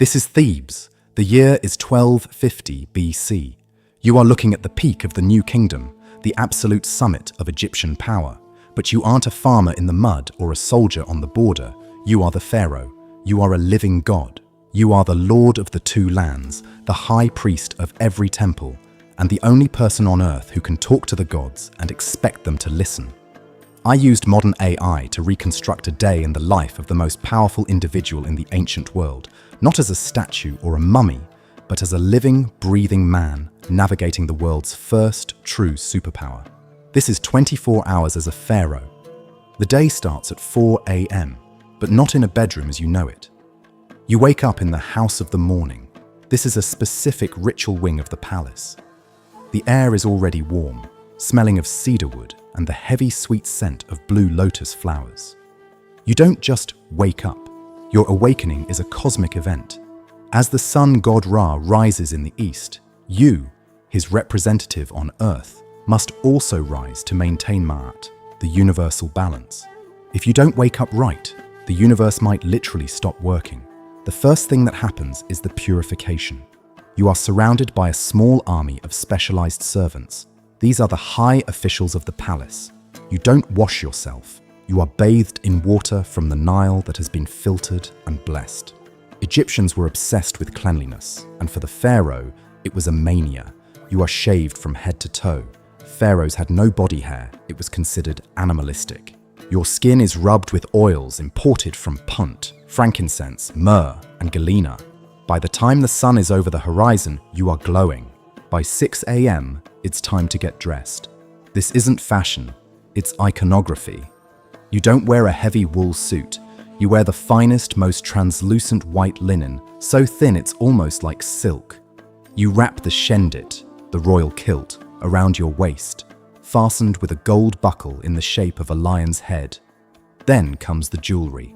This is Thebes. The year is 1250 BC. You are looking at the peak of the new kingdom, the absolute summit of Egyptian power. But you aren't a farmer in the mud or a soldier on the border. You are the Pharaoh. You are a living god. You are the lord of the two lands, the high priest of every temple, and the only person on earth who can talk to the gods and expect them to listen. I used modern AI to reconstruct a day in the life of the most powerful individual in the ancient world, not as a statue or a mummy, but as a living, breathing man navigating the world's first true superpower. This is 24 hours as a pharaoh. The day starts at 4 a.m., but not in a bedroom as you know it. You wake up in the house of the morning. This is a specific ritual wing of the palace. The air is already warm, smelling of cedarwood and the heavy sweet scent of blue lotus flowers. You don't just wake up. Your awakening is a cosmic event. As the sun god Ra rises in the east, you, his representative on earth, must also rise to maintain Ma'at, the universal balance. If you don't wake up right, the universe might literally stop working. The first thing that happens is the purification. You are surrounded by a small army of specialized servants. These are the high officials of the palace. You don't wash yourself. You are bathed in water from the Nile that has been filtered and blessed. Egyptians were obsessed with cleanliness, and for the pharaoh, it was a mania. You are shaved from head to toe. Pharaohs had no body hair. It was considered animalistic. Your skin is rubbed with oils imported from Punt, frankincense, myrrh, and galena. By the time the sun is over the horizon, you are glowing. By 6 a.m., it's time to get dressed. This isn't fashion, it's iconography. You don't wear a heavy wool suit. You wear the finest, most translucent white linen, so thin it's almost like silk. You wrap the shendit, the royal kilt, around your waist, fastened with a gold buckle in the shape of a lion's head. Then comes the jewelry,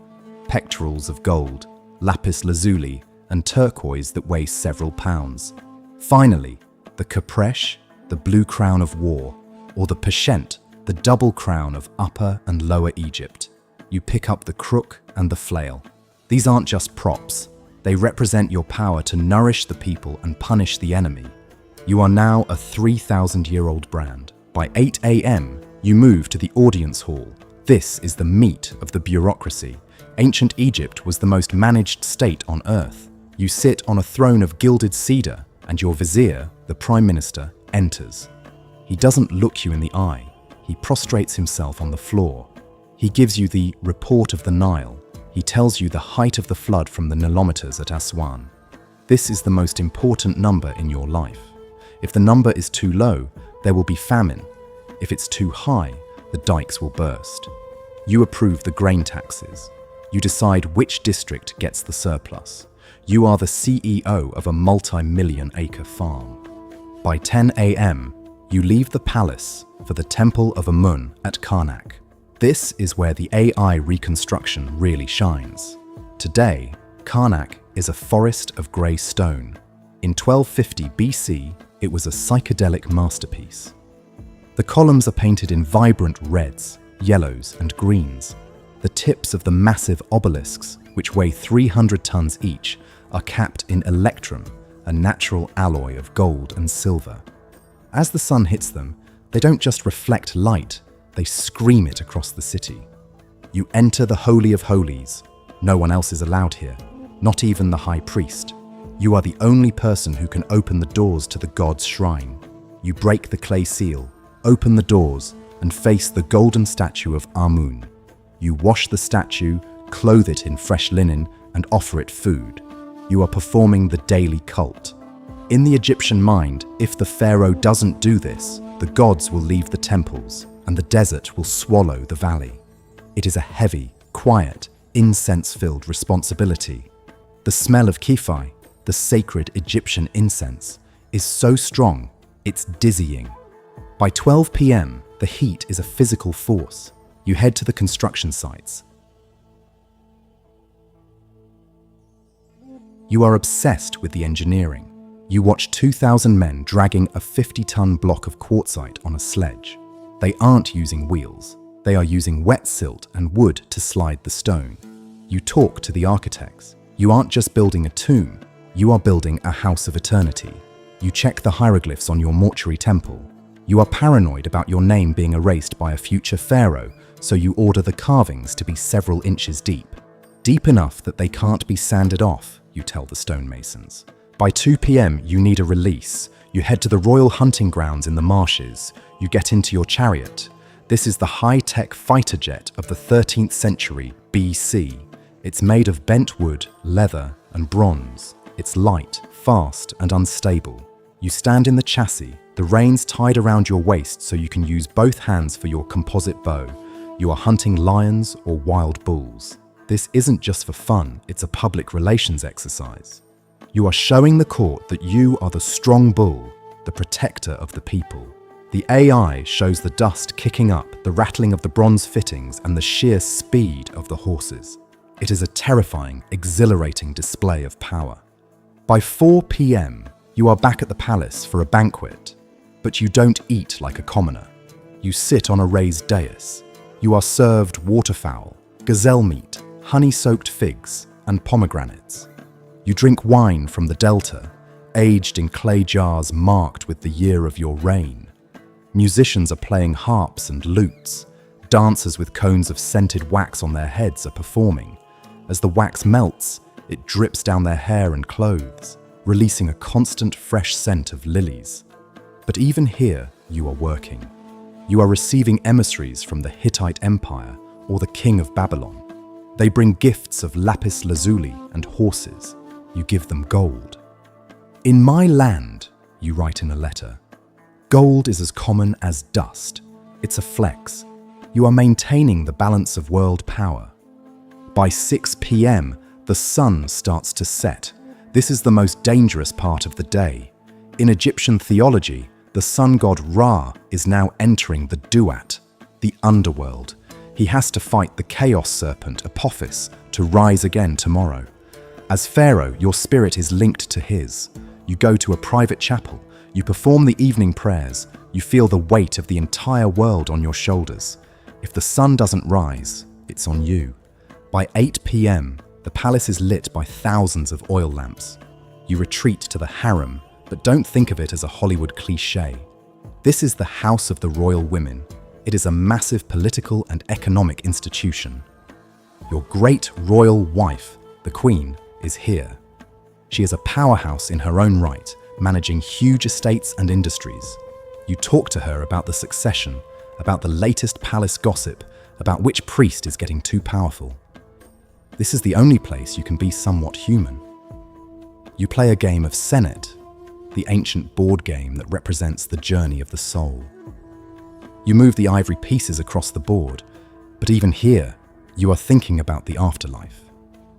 pectorals of gold, lapis lazuli, and turquoise that weigh several pounds. Finally, the kapresh, the blue crown of war, or the peshent, the double crown of Upper and Lower Egypt. You pick up the crook and the flail. These aren't just props. They represent your power to nourish the people and punish the enemy. You are now a 3,000-year-old brand. By 8 a.m., you move to the audience hall. This is the meat of the bureaucracy. Ancient Egypt was the most managed state on earth. You sit on a throne of gilded cedar, and your vizier, the prime minister, enters. He doesn't look you in the eye. He prostrates himself on the floor. He gives you the report of the Nile. He tells you the height of the flood from the Nilometers at Aswan. This is the most important number in your life. If the number is too low, there will be famine. If it's too high, the dikes will burst. You approve the grain taxes. You decide which district gets the surplus. You are the CEO of a multi-million-acre farm. By 10 a.m., you leave the palace for the Temple of Amun at Karnak. This is where the AI reconstruction really shines. Today, Karnak is a forest of grey stone. In 1250 BC, it was a psychedelic masterpiece. The columns are painted in vibrant reds, yellows, and greens. The tips of the massive obelisks, which weigh 300 tons each, are capped in electrum, a natural alloy of gold and silver. As the sun hits them, they don't just reflect light, they scream it across the city. You enter the Holy of Holies. No one else is allowed here, not even the high priest. You are the only person who can open the doors to the god's shrine. You break the clay seal, open the doors, and face the golden statue of Amun. You wash the statue, clothe it in fresh linen, and offer it food. You are performing the daily cult. In the Egyptian mind, if the pharaoh doesn't do this, the gods will leave the temples, and the desert will swallow the valley. It is a heavy, quiet, incense-filled responsibility. The smell of kifi, the sacred Egyptian incense, is so strong, it's dizzying. By 12 p.m., the heat is a physical force. You head to the construction sites. You are obsessed with the engineering. You watch 2,000 men dragging a 50-ton block of quartzite on a sledge. They aren't using wheels. They are using wet silt and wood to slide the stone. You talk to the architects. You aren't just building a tomb, you are building a house of eternity. You check the hieroglyphs on your mortuary temple. You are paranoid about your name being erased by a future pharaoh, so you order the carvings to be several inches deep. Deep enough that they can't be sanded off, you tell the stonemasons. By 2 p.m. you need a release. You head to the royal hunting grounds in the marshes. You get into your chariot. This is the high-tech fighter jet of the 13th century BC. It's made of bent wood, leather, and bronze. It's light, fast, and unstable. You stand in the chassis, the reins tied around your waist so you can use both hands for your composite bow. You are hunting lions or wild bulls. This isn't just for fun, it's a public relations exercise. You are showing the court that you are the strong bull, the protector of the people. The AI shows the dust kicking up, the rattling of the bronze fittings, and the sheer speed of the horses. It is a terrifying, exhilarating display of power. By 4 p.m., you are back at the palace for a banquet, but you don't eat like a commoner. You sit on a raised dais. You are served waterfowl, gazelle meat, honey-soaked figs, and pomegranates. You drink wine from the delta, aged in clay jars marked with the year of your reign. Musicians are playing harps and lutes. Dancers with cones of scented wax on their heads are performing. As the wax melts, it drips down their hair and clothes, releasing a constant fresh scent of lilies. But even here, you are working. You are receiving emissaries from the Hittite Empire or the King of Babylon. They bring gifts of lapis lazuli and horses. You give them gold. In my land, you write in a letter, gold is as common as dust. It's a flex. You are maintaining the balance of world power. By 6 p.m., the sun starts to set. This is the most dangerous part of the day. In Egyptian theology, the sun god Ra is now entering the Duat, the underworld. He has to fight the chaos serpent Apophis to rise again tomorrow. As Pharaoh, your spirit is linked to his. You go to a private chapel, you perform the evening prayers, you feel the weight of the entire world on your shoulders. If the sun doesn't rise, it's on you. By 8 p.m., the palace is lit by thousands of oil lamps. You retreat to the harem, but don't think of it as a Hollywood cliché. This is the house of the royal women. It is a massive political and economic institution. Your great royal wife, the Queen, is here. She is a powerhouse in her own right, managing huge estates and industries. You talk to her about the succession, about the latest palace gossip, about which priest is getting too powerful. This is the only place you can be somewhat human. You play a game of Senet, the ancient board game that represents the journey of the soul. You move the ivory pieces across the board, but even here, you are thinking about the afterlife.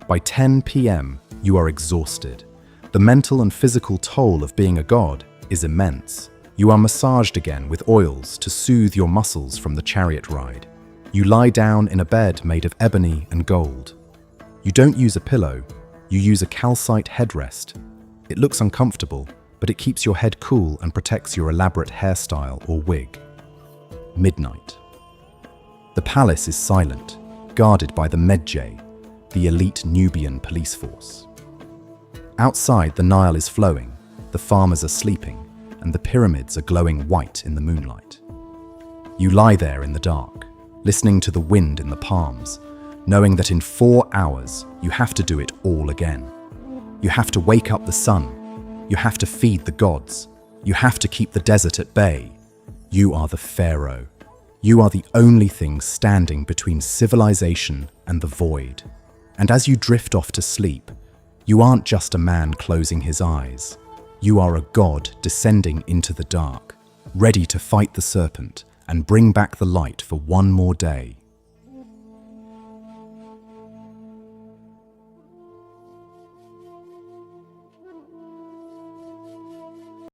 By 10 p.m., you are exhausted. The mental and physical toll of being a god is immense. You are massaged again with oils to soothe your muscles from the chariot ride. You lie down in a bed made of ebony and gold. You don't use a pillow, you use a calcite headrest. It looks uncomfortable, but it keeps your head cool and protects your elaborate hairstyle or wig. Midnight. The palace is silent, guarded by the Medjay, the elite Nubian police force. Outside, the Nile is flowing, the farmers are sleeping, and the pyramids are glowing white in the moonlight. You lie there in the dark, listening to the wind in the palms, knowing that in 4 hours, you have to do it all again. You have to wake up the sun. You have to feed the gods. You have to keep the desert at bay. You are the Pharaoh. You are the only thing standing between civilization and the void. And as you drift off to sleep, you aren't just a man closing his eyes. You are a god descending into the dark, ready to fight the serpent and bring back the light for one more day.